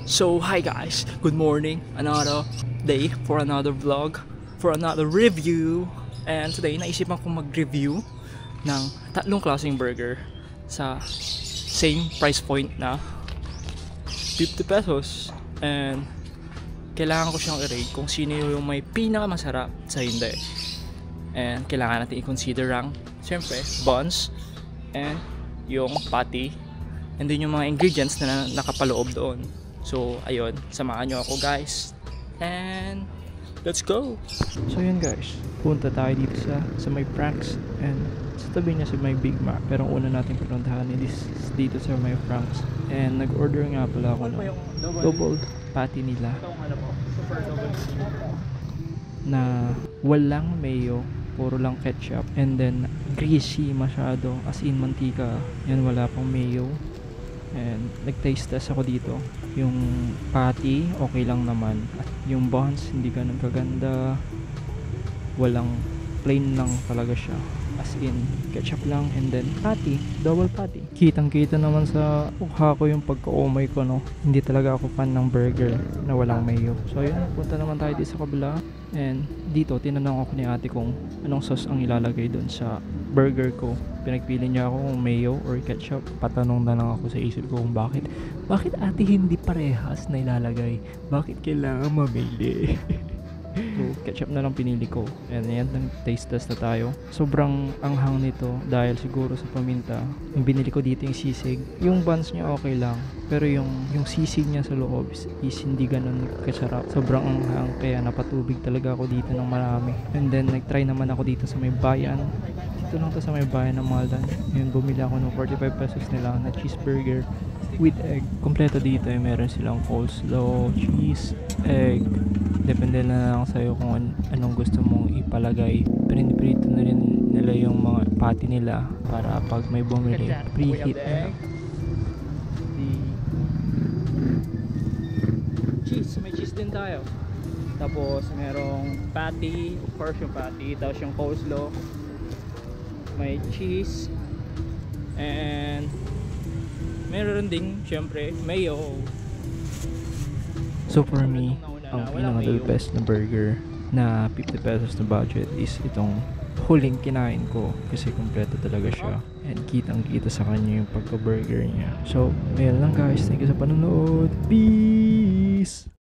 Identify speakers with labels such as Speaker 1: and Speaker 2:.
Speaker 1: So hi guys, good morning. Another day for another vlog, for another review. And today naisipan kong mag-review ng tatlong klaseng burger sa same price point na 50 pesos. And kailangan ko siyang i-rate kung sino yung may pinakamasarap sa hindi. And kailangan natin i-consider ang siyempre buns and yung patty and then yung mga ingredients na nakapaloob doon. So ayun, samahan nyo ako guys and let's go! So yun guys, punta tayo dito sa may Frank's and sa tabi niya sa may Big Mac, pero ang una natin pinuntahan is dito sa may Frank's. And nag-order nga pala ako ng double patty nila na walang mayo, puro lang ketchup, and then greasy masyado, as in mantika yan, wala pang mayo. And nag-taste test ako dito. Yung patty okay lang naman, at yung buns hindi ganun kaganda, walang, plain lang talaga siya, as in ketchup lang. And then patty, double patty, kitang kita naman sa mukha ko yung pagka-umay ko, no? Hindi talaga ako fan ng burger na walang mayo. So yun, punta naman tayo dito sa kabila. And dito tinanong ako ni ate kung anong sauce ang ilalagay doon sa burger ko. Pinagpili niya ako kung mayo or ketchup. Patanong na lang ako sa isip ko kung bakit ate hindi parehas na ilalagay, bakit kailangan mamili. So ketchup na lang pinili ko. And ayan, nag-taste test na tayo. Sobrang anghang nito dahil siguro sa paminta. Yung binili ko dito yung sisig, yung buns niya okay lang, pero yung sisig niya sa loob is hindi ganun kasarap. Sobrang anghang, kaya napatubig talaga ako dito ng marami. And then nag-try naman ako dito sa may bayan. Dito lang to sa may bayan ng Maldan. Yun, bumili ako ng 45 pesos nila na cheeseburger with egg. Kompleto dito, meron silang coleslaw, cheese, egg. Depende na lang sa'yo kung anong gusto mong ipalagay. Piniprito na rin nila yung mga patty nila para pag may bumili, preheat na. Cheese, may cheese din tayo. Tapos merong patty, of course yung patty, tapos yung coleslaw, may cheese, and meron ding syempre mayo. So for me, ang pinaka best na burger na 50 pesos na budget is itong huling kinain ko, kasi kompleto talaga siya and kitang kita sa kanya yung pagka burger niya. So ayun lang guys, thank you sa panonood, peace!